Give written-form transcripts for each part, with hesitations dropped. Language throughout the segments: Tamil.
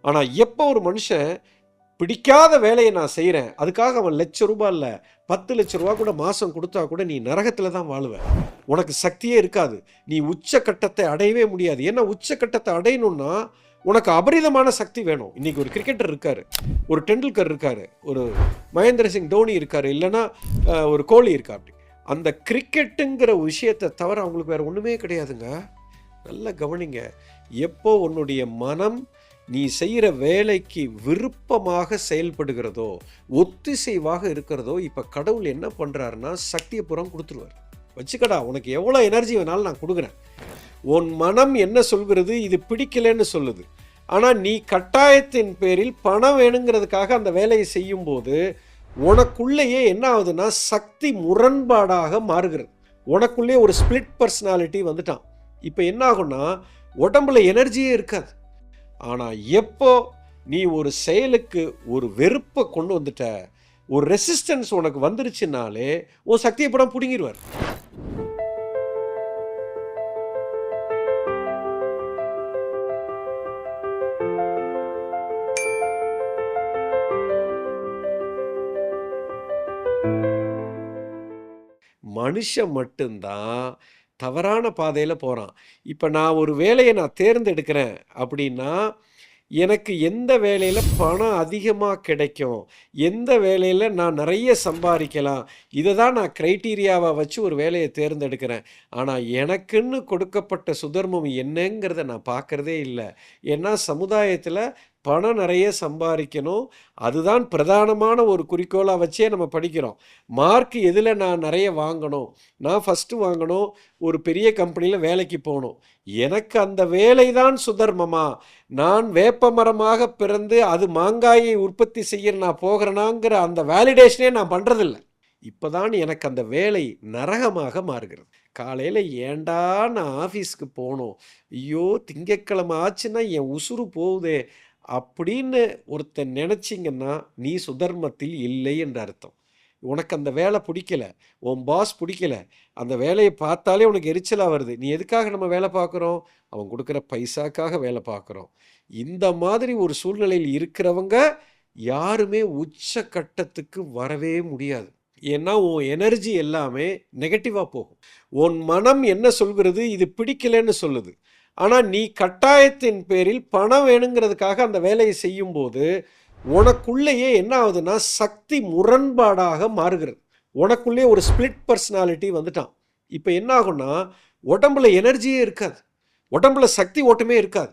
ஆனால் எப்போ ஒரு மனுஷன் பிடிக்காத வேலையை நான் செய்கிறேன், அதுக்காக அவன் ₹1,00,000 இல்லை ₹10,00,000 கூட மாதம் கொடுத்தா கூட நீ நரகத்தில் தான் வாழுவேன். உனக்கு சக்தியே இருக்காது. நீ உச்சக்கட்டத்தை அடையவே முடியாது. ஏன்னா உச்சக்கட்டத்தை அடையணும்னா உனக்கு அபரிதமான சக்தி வேணும். இன்றைக்கி ஒரு கிரிக்கெட்டர் இருக்கார், ஒரு டெண்டுல்கர் இருக்கார், ஒரு மகேந்திர சிங் தோனி இருக்கார், இல்லைன்னா ஒரு கோலி இருக்கா. அப்படி அந்த கிரிக்கெட்டுங்கிற விஷயத்தை தவிர அவங்களுக்கு வேறு ஒன்றுமே கிடையாதுங்க. நல்லா கவனிங்க. எப்போ உன்னுடைய மனம் நீ செய்கிற வேலைக்கு விருப்பமாக செயல்படுகிறதோ, ஒத்திசைவாக இருக்கிறதோ, இப்போ கடவுள் என்ன பண்ணுறாருன்னா சக்தியை புறம் கொடுத்துருவார். வச்சுக்கடா, உனக்கு எவ்வளோ எனர்ஜி வேணாலும் நான் கொடுக்குறேன். உன் மனம் என்ன சொல்கிறது, இது பிடிக்கலன்னு சொல்லுது. ஆனால் நீ கட்டாயத்தின் பேரில் பணம் வேணுங்கிறதுக்காக அந்த வேலையை செய்யும்போது உனக்குள்ளேயே என்ன ஆகுதுன்னா சக்தி முரண்பாடாக மாறுகிறது. உனக்குள்ளே ஒரு ஸ்பிளிட் பர்சனாலிட்டி வந்துட்டான். இப்போ என்ன ஆகும்னா உடம்புல எனர்ஜியே இருக்காது. ஆனால் எப்போ நீ ஒரு செயலுக்கு ஒரு வெறுப்பை கொண்டு வந்துட்ட, ஒரு ரெசிஸ்டன்ஸ் உனக்கு வந்துருச்சுனாலே உன் சக்தியை படம் பிடுங்கிடுவார். மனுஷன் மட்டும்தான் தவறான பாதையில் போகிறான். இப்போ நான் ஒரு வேலையை நான் தேர்ந்தெடுக்கிறேன் அப்படின்னா எனக்கு எந்த வேலையில் பணம் அதிகமாக கிடைக்கும், எந்த வேலையில் நான் நிறைய சம்பாதிக்கலாம், இதை தான் நான் க்ரைட்டீரியாவை வச்சு ஒரு வேலையை தேர்ந்தெடுக்கிறேன். ஆனால் எனக்குன்னு கொடுக்கப்பட்ட சுதர்மம் என்னங்கிறத நான் பார்க்குறதே இல்லை. ஏன்னா சமுதாயத்தில் பணம் நிறைய சம்பாதிக்கணும், அதுதான் பிரதானமான ஒரு குறிக்கோளாக வச்சே நம்ம படிக்கிறோம். மார்க் எதில் நான் நிறைய வாங்கணும், நான் ஃபஸ்ட்டு வாங்கணும், ஒரு பெரிய கம்பெனியில் வேலைக்கு போகணும். எனக்கு அந்த வேலை தான் சுதர்மமா, நான் வேப்ப மரமாக பிறந்து அது மாங்காயை உற்பத்தி செய்ய நான் போகிறேனாங்கிற அந்த வேலிடேஷனே நான் பண்ணுறதில்ல. இப்போ தான் எனக்கு அந்த வேலை நரகமாக மாறுகிறது. காலையில் ஏண்டா நான் ஆஃபீஸ்க்கு போகணும், ஐயோ திங்கக்கிழமை ஆச்சுன்னா என் உசுறு போகுதே அப்படின்னு ஒருத்தன் நினச்சிங்கன்னா நீ சுதர்மத்தில் இல்லை என்ற அர்த்தம். உனக்கு அந்த வேலை பிடிக்கல, உன் பாஸ் பிடிக்கல, அந்த வேலையை பார்த்தாலே உனக்கு எரிச்சலாக வருது. நீ எதுக்காக நம்ம வேலை பார்க்குறோம்? அவன் கொடுக்குற பைசாக்காக வேலை பார்க்குறோம். இந்த மாதிரி ஒரு சூழ்நிலையில் இருக்கிறவங்க யாருமே உச்ச கட்டத்துக்கு வரவே முடியாது. ஏன்னா உன் எனர்ஜி எல்லாமே நெகட்டிவாக போகும். உன் மனம் என்ன சொல்கிறது, இது பிடிக்கலன்னு சொல்லுது. ஆனால் நீ கட்டாயத்தின் பேரில் பணம் வேணுங்கிறதுக்காக அந்த வேலையை செய்யும்போது உனக்குள்ளேயே என்ன ஆகுதுன்னா சக்தி முரண்பாடாக மாறுகிறது. உனக்குள்ளே ஒரு ஸ்பிளிட் பர்சனாலிட்டி வந்துட்டான். இப்போ என்ன ஆகும்னா உடம்புல எனர்ஜியே இருக்காது, உடம்புல சக்தி ஓட்டமே இருக்காது.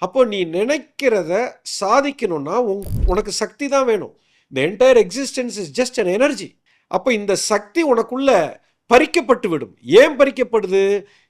அப்போ நீ நினைக்கிறத சாதிக்கணும்னா உனக்கு சக்தி தான் வேணும். இந்த entire existence is just an energy. அப்போ இந்த சக்தி உனக்குள்ள பறிக்கப்பட்டு விடும். ஏன் பறிக்கப்படுது?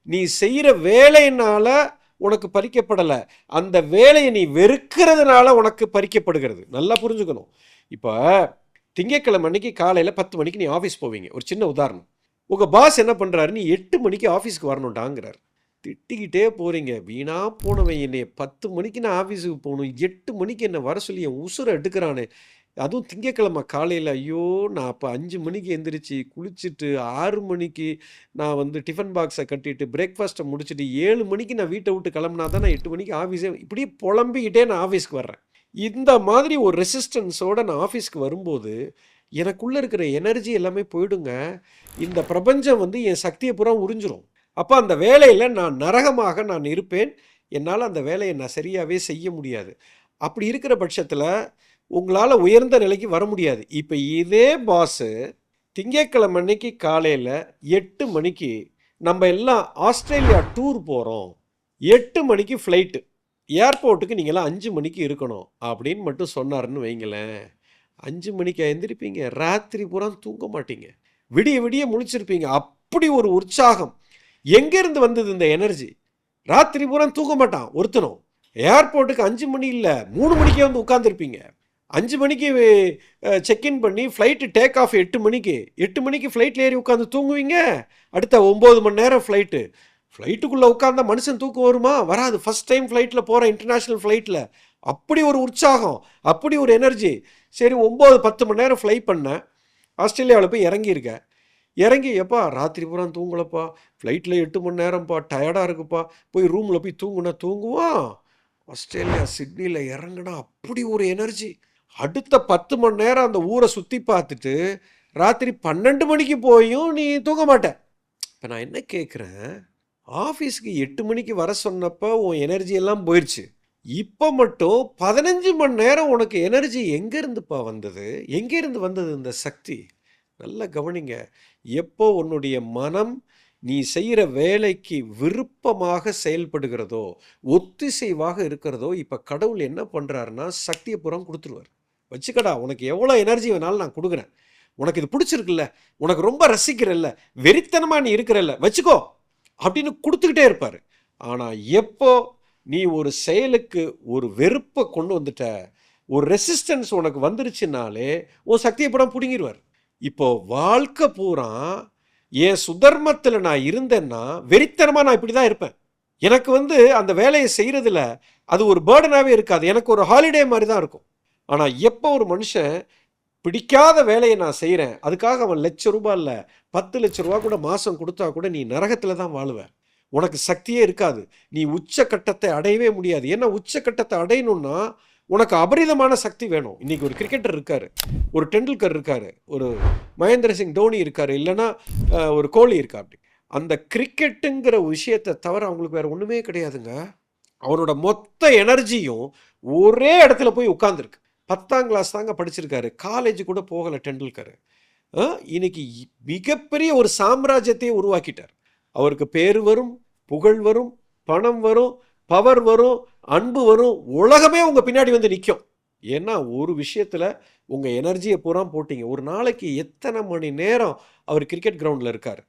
நீ செய்கிற வேலையினால உனக்கு பறிக்கப்படலை, அந்த வேலையை நீ வெறுக்கிறதுனால உனக்கு பறிக்கப்படுகிறது. நல்லா புரிஞ்சுக்கணும். இப்போ திங்கட்கிழமை அன்னைக்கு காலையில் 10 மணிக்கு நீ ஆஃபீஸ் போவீங்க. ஒரு சின்ன உதாரணம். உங்கள் பாஸ் என்ன பண்ணுறாரு, நீ 8 மணிக்கு ஆஃபீஸ்க்கு வரணும்டாங்கிறார். திட்டிக்கிட்டே போகிறீங்க. வீணா போனவன் என்னை 10 மணிக்கு நான் ஆஃபீஸுக்கு போகணும், 8 மணிக்கு என்னை வர சொல்லி என் உசுரை எடுக்கிறானே. அதுவும் திங்கக்கிழமை காலையில். ஐயோ, நான் அப்போ 5 மணிக்கு எந்திரிச்சு குளிச்சுட்டு 6 மணிக்கு நான் டிஃபன் பாக்ஸை கட்டிட்டு பிரேக்ஃபாஸ்ட்டை முடிச்சுட்டு 7 மணிக்கு நான் வீட்டை விட்டு கிளம்புனா தான் நான் 8 மணிக்கு ஆஃபீஸே. இப்படி புலம்பிக்கிட்டே நான் ஆஃபீஸ்க்கு வர்றேன். இந்த மாதிரி ஒரு ரெசிஸ்டன்ஸோடு நான் ஆஃபீஸ்க்கு வரும்போது எனக்குள்ளே இருக்கிற எனர்ஜி எல்லாமே போயிடுங்க. இந்த பிரபஞ்சம் என் சக்தியை பூரா உறிஞ்சிரும். அப்போ அந்த வேலையில் நான் நரகமாக நான் இருப்பேன். என்னால் அந்த வேலையை நான் சரியாகவே செய்ய முடியாது. அப்படி இருக்கிற பட்சத்தில் உங்களால் உயர்ந்த நிலைக்கு வர முடியாது. இப்போ இதே பாஸு திங்கட்கிழமை அன்னைக்கு காலையில் 8 மணிக்கு நம்ம எல்லாம் ஆஸ்திரேலியா டூர் போகிறோம், 8 மணிக்கு ஃப்ளைட்டு, ஏர்போர்ட்டுக்கு நீங்களாம் 5 மணிக்கு இருக்கணும் அப்படின்னு மட்டும் சொன்னாருன்னு வைங்களேன். 5 மணிக்கு எழுந்திருப்பீங்க, ராத்திரி பூரா தூங்க மாட்டீங்க, விடிய விடிய முழிச்சிருப்பீங்க. அப்படி ஒரு உற்சாகம். எங்கேருந்து வந்தது இந்த எனர்ஜி? ராத்திரி பூரா தூங்க மாட்டான் ஒருத்தனும். ஏர்போர்ட்டுக்கு 5 மணி இல்லை 3 மணிக்கே உட்காந்துருப்பீங்க. 5 மணிக்கு செக்இன் பண்ணி ஃப்ளைட்டு டேக் ஆஃப் 8 மணிக்கு. 8 மணிக்கு ஃப்ளைட்டில் ஏறி உட்காந்து தூங்குவீங்க. அடுத்த 9 மணி நேரம் ஃப்ளைட்டுக்குள்ளே உட்காந்தா மனுஷன் தூக்கம் வருமா? வராது. ஃபஸ்ட் டைம் ஃப்ளைட்டில் போகிற இன்டர்நேஷ்னல் ஃப்ளைட்டில் அப்படி ஒரு உற்சாகம், அப்படி ஒரு எனர்ஜி. சரி, 9-10 மணி நேரம் ஃப்ளை பண்ணேன். ஆஸ்திரேலியாவில் போய் இறங்கியிருக்கேன். இறங்கி எப்பா ராத்திரி பூரா தூங்கலப்பா, ஃப்ளைட்டில் 8 மணி நேரம்ப்பா, டயர்டாக இருக்குப்பா, போய் ரூமில் போய் தூங்குனா தூங்குவான்? ஆஸ்திரேலியா சிட்னியில் இறங்குனா அப்படி ஒரு எனர்ஜி. அடுத்த 10 மணி நேரம் அந்த ஊரை சுற்றி பார்த்துட்டு ராத்திரி 12 மணிக்கு போயும் நீ தூங்க மாட்ட. இப்போ நான் என்ன கேட்குறேன், ஆஃபீஸுக்கு 8 மணிக்கு வர சொன்னப்போ உன் எனர்ஜி எல்லாம் போயிடுச்சு. இப்போ மட்டும் 15 மணி நேரம் உனக்கு எனர்ஜி எங்கேருந்துப்பா வந்தது? எங்கேருந்து வந்தது இந்த சக்தி? நல்லா கவனிங்க. எப்போ உன்னுடைய மனம் நீ செய்கிற வேலைக்கு விருப்பமாக செயல்படுகிறதோ, ஒத்திசைவாக இருக்கிறதோ, இப்போ கடவுள் என்ன பண்ணுறாருன்னா சக்தியை புறம் கொடுத்துருவார். வச்சுக்கடா, உனக்கு எவ்வளோ எனர்ஜி வேணாலும் நான் கொடுக்குறேன். உனக்கு இது பிடிச்சிருக்குல்ல, உனக்கு ரொம்ப ரசிக்கிறல்ல, வெறித்தனமாக நீ இருக்கிறல்ல, வச்சுக்கோ அப்படின்னு கொடுத்துக்கிட்டே இருப்பார். ஆனால் எப்போ நீ ஒரு செயலுக்கு ஒரு வெறுப்பை கொண்டு வந்துட்ட, ஒரு ரெசிஸ்டன்ஸ் உனக்கு வந்துருச்சுனாலே உன் சக்தியை படம் பிடுங்கிடுவார். இப்போ வாழ்க்கை பூரா என் சுதர்மத்தில் நான் இருந்தேன்னா வெறித்தனமாக நான் இப்படி தான் இருப்பேன். எனக்கு அந்த வேலையை செய்கிறதுல அது ஒரு பேர்டனாகவே இருக்காது, எனக்கு ஒரு ஹாலிடே மாதிரி தான் இருக்கும். ஆனால் எப்போ ஒரு மனுஷன் பிடிக்காத வேலையை நான் செய்கிறேன், அதுக்காக அவன் ₹1,00,000 இல்லை 10,00,000 கூட மாதம் கொடுத்தா கூட நீ நரகத்தில் தான் வாழுவேன். உனக்கு சக்தியே இருக்காது, நீ உச்சக்கட்டத்தை அடையவே முடியாது. ஏன்னா உச்சக்கட்டத்தை அடையணும்னா உனக்கு அபரிதமான சக்தி வேணும். இன்றைக்கி ஒரு கிரிக்கெட்டர் இருக்கார், ஒரு டெண்டுல்கர் இருக்கார், ஒரு மகேந்திர சிங் தோனி இருக்கார், இல்லைன்னா ஒரு கோலி இருக்கா. அப்படி அந்த கிரிக்கெட்டுங்கிற விஷயத்தை தவிர அவங்களுக்கு வேறு ஒன்றுமே கிடையாதுங்க. அவரோட மொத்த எனர்ஜியும் ஒரே இடத்துல போய் உட்காந்துருக்கு. 10ஆம் கிளாஸ் தாங்க படிச்சிருக்காரு, காலேஜ் கூட போகலை டெண்டுல்கர். இன்னைக்கு மிகப்பெரிய ஒரு சாம்ராஜ்யத்தையே உருவாக்கிட்டார். அவருக்கு பேர் வரும், புகழ் வரும், பணம் வரும், பவர் வரும், அன்பு வரும், உலகமே உங்கள் பின்னாடி வந்து நிற்கும். ஏன்னா ஒரு விஷயத்தில் உங்கள் எனர்ஜியை பூரா போட்டிங்க. ஒரு நாளைக்கு எத்தனை மணி நேரம் அவர் கிரிக்கெட் கிரவுண்டில் இருக்கார்,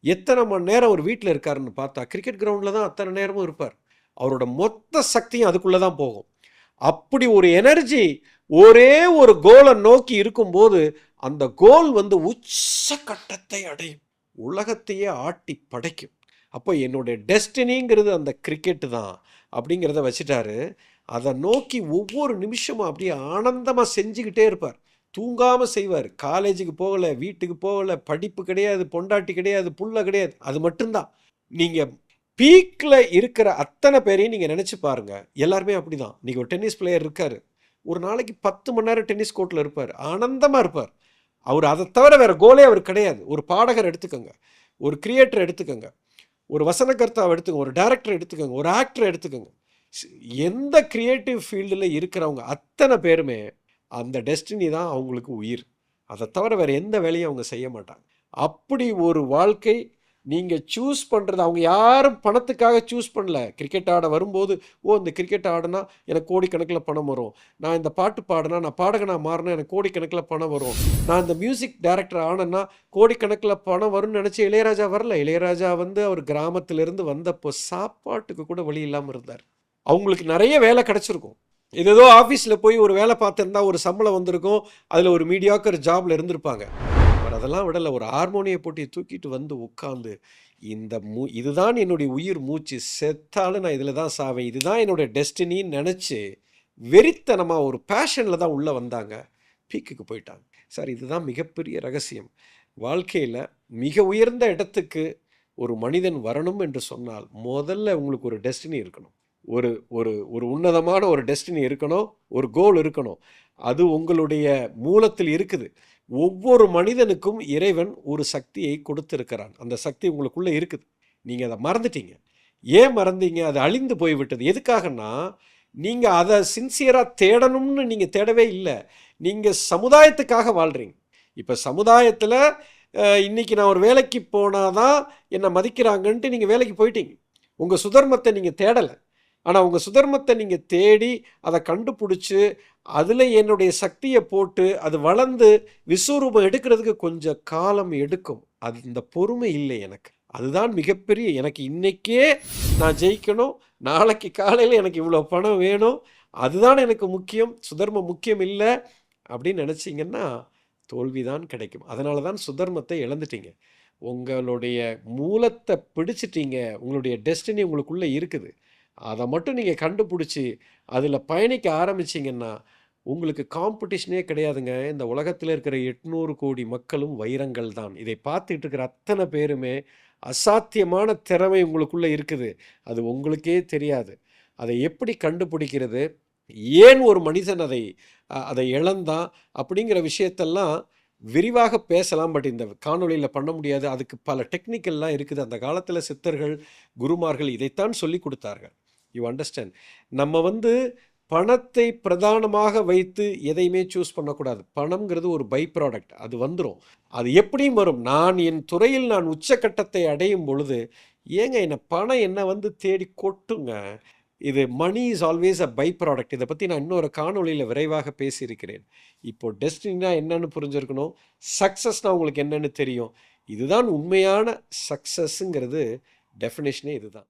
எத்தனை மணி நேரம் அவர் வீட்டில் இருக்காருன்னு பார்த்தா கிரிக்கெட் கிரவுண்டில் தான் அத்தனை நேரமும் இருப்பார். அவரோட மொத்த சக்தியும் அதுக்குள்ளே தான் போகும். அப்படி ஒரு எனர்ஜி ஒரே ஒரு கோலை நோக்கி இருக்கும்போது அந்த கோல் உச்சக்கட்டத்தை அடையும், உலகத்தையே ஆட்டி படைக்கும். அப்போ என்னுடைய டெஸ்டினிங்கிறது அந்த கிரிக்கெட்டு தான் அப்படிங்கிறத வச்சுட்டாரு. அதை நோக்கி ஒவ்வொரு நிமிஷமும் அப்படியே ஆனந்தமாக செஞ்சுக்கிட்டே இருப்பார், தூங்காமல் செய்வார். காலேஜுக்கு போகலை, வீட்டுக்கு போகலை, படிப்பு கிடையாது, பொண்டாட்டி கிடையாது, புள்ள கிடையாது, அது மட்டும்தான். நீங்கள் பீக்கில் இருக்கிற அத்தனை பேரையும் நீங்கள் நினச்சி பாருங்கள், எல்லாருமே அப்படி தான். இன்றைக்கி ஒரு டென்னிஸ் பிளேயர் இருக்கார், ஒரு நாளைக்கு 10 மணி நேரம் டென்னிஸ் கோர்ட்டில் இருப்பார், ஆனந்தமாக இருப்பார். அவர் அதை தவிர வேறு கோலே அவர் கிடையாது. ஒரு பாடகர் எடுத்துக்கோங்க, ஒரு கிரியேட்டர் எடுத்துக்கோங்க, ஒரு வசனகர்த்தாவை எடுத்துக்கோங்க, ஒரு டைரக்டர் எடுத்துக்கோங்க, ஒரு ஆக்டர் எடுத்துக்கோங்க. எந்த கிரியேட்டிவ் ஃபீல்டில் இருக்கிறவங்க அத்தனை பேருமே அந்த டெஸ்டினி தான் அவங்களுக்கு உயிர். அதை தவிர வேறு எந்த வேலையும் அவங்க செய்ய மாட்டாங்க. அப்படி ஒரு வாழ்க்கை நீங்கள் சூஸ் பண்ணுறது. அவங்க யாரும் பணத்துக்காக சூஸ் பண்ணல. கிரிக்கெட் ஆட வரும்போது, இந்த கிரிக்கெட் ஆடினா எனக்கு கோடிக்கணக்கில் பணம் வரும், நான் இந்த பாட்டு பாடினா, நான் பாடகனாக மாறினா எனக்கு கோடிக்கணக்கில் பணம் வரும், நான் இந்த மியூசிக் டைரக்டர் ஆனேன்னா கோடிக்கணக்கில் பணம் வரும்னு நினச்சி இளையராஜா வரல. இளையராஜா அவர் கிராமத்திலிருந்து வந்தப்போ சாப்பாட்டுக்கு கூட வழி இல்லாமல் இருந்தார். அவங்களுக்கு நிறைய வேலை கிடச்சிருக்கும், ஏதோ ஆஃபீஸில் போய் ஒரு வேலை பார்த்துருந்தா ஒரு சம்பளம் வந்திருக்கும், அதில் ஒரு மீடியாக்கர் ஜாபில் இருந்திருப்பாங்க. அதெல்லாம் விடலை, ஒரு ஹார்மோனிய போட்டியை தூக்கிட்டு உட்காந்து இதுதான் என்னுடைய உயிர் மூச்சு, செத்தாலும் நான் இதில் தான் சாவேன், இதுதான் என்னுடைய டெஸ்டினின்னு நினச்சி வெறித்தனமாக ஒரு பேஷனில் தான் உள்ளே வந்தாங்க, பீக்குக்கு போயிட்டாங்க. சார், இதுதான் மிகப்பெரிய ரகசியம். வாழ்க்கையில் மிக உயர்ந்த இடத்துக்கு ஒரு மனிதன் வரணும் என்று சொன்னால் முதல்ல உங்களுக்கு ஒரு டெஸ்டினி இருக்கணும், ஒரு ஒரு ஒரு உன்னதமான ஒரு டெஸ்டினி இருக்கணும், ஒரு கோல் இருக்கணும். அது உங்களுடைய மூலத்தில் இருக்குது. ஒவ்வொரு மனிதனுக்கும் இறைவன் ஒரு சக்தியை கொடுத்திருக்கிறான். அந்த சக்தி உங்களுக்குள்ளே இருக்குது, நீங்கள் அதை மறந்துட்டீங்க. ஏன் மறந்தீங்க? அது அழிந்து போய்விட்டது. எதுக்காகன்னா நீங்கள் அதை சின்சியராக தேடணும்னு நீங்கள் தேடவே இல்லை, நீங்கள் சமுதாயத்துக்காக வாழ்கிறீங்க. இப்போ சமுதாயத்தில் இன்றைக்கி நான் ஒரு வேலைக்கு போனால் தான் என்னை மதிக்கிறாங்கன்ட்டு நீங்கள் வேலைக்கு போயிட்டீங்க. உங்கள் சுதர்மத்தை நீங்கள் தேடலை. ஆனால் உங்கள் சுதர்மத்தை நீங்கள் தேடி அதை கண்டுபிடிச்சி அதில் என்னுடைய சக்தியை போட்டு அது வளர்ந்து விஸ்வரூபம் எடுக்கிறதுக்கு கொஞ்சம் காலம் எடுக்கும். அது இந்த பொறுமை இல்லை எனக்கு. அதுதான் மிகப்பெரிய, எனக்கு இன்றைக்கே நான் ஜெயிக்கணும், நாளைக்கு காலையில் எனக்கு இவ்வளோ பணம் வேணும், அதுதான் எனக்கு முக்கியம், சுதர்மம் முக்கியம் இல்லை அப்படின்னு நினச்சிங்கன்னா தோல்விதான் கிடைக்கும். அதனால தான் சுதர்மத்தை இழந்துட்டீங்க. உங்களுடைய மூலத்தை பிடிச்சிட்டீங்க, உங்களுடைய டெஸ்டினி உங்களுக்குள்ளே இருக்குது. அதை மட்டும் நீங்கள் கண்டுபிடிச்சி அதில் பயணிக்க ஆரம்பிச்சிங்கன்னா உங்களுக்கு காம்படிஷனே கிடையாதுங்க. இந்த உலகத்தில் இருக்கிற 800 கோடி மக்களும் வைரங்கள் தான். இதை பார்த்துட்டு இருக்கிற அத்தனை பேருமே அசாத்தியமான திறமை உங்களுக்குள்ளே இருக்குது, அது உங்களுக்கே தெரியாது. அதை எப்படி கண்டுபிடிக்கிறது? ஏன் ஒரு மனிதன் அதை இழந்தான்? அப்படிங்கிற விஷயத்தெல்லாம் விரிவாக பேசலாம். பட் இந்த காணொளியில பண்ண முடியாது. அதுக்கு பல டெக்னிக்கல்லாம் இருக்குது. அந்த காலத்தில சித்தர்கள், குருமார்கள் இதைத்தான் சொல்லிக் குடுத்தார்கள். You understand? நம்ம வந்து பணத்தை பிரதானமாக வைத்து எதையுமே சூஸ் பண்ணக்கூடாது. பணம்ங்கிறது ஒரு பை ப்ராடக்ட். அது வந்துரும். அது எப்படியும் வரும். என் துறையில் உச்சக்கட்டத்தை அடையும் பொழுது, ஏங்க பணம் என்ன வந்து தேடி கொட்டுங்க. இது money is always a by product. இதை பற்றி நான் இன்னொரு காணொளியில் விரைவாக பேசியிருக்கிறேன். இப்போ டெஸ்டினா என்னன்னு புரிஞ்சிருக்கணும். சக்ஸஸ்னால் உங்களுக்கு என்னன்னு தெரியும். இதுதான் உண்மையான சக்ஸஸ்ங்கிறது டெஃபினேஷனே இதுதான்.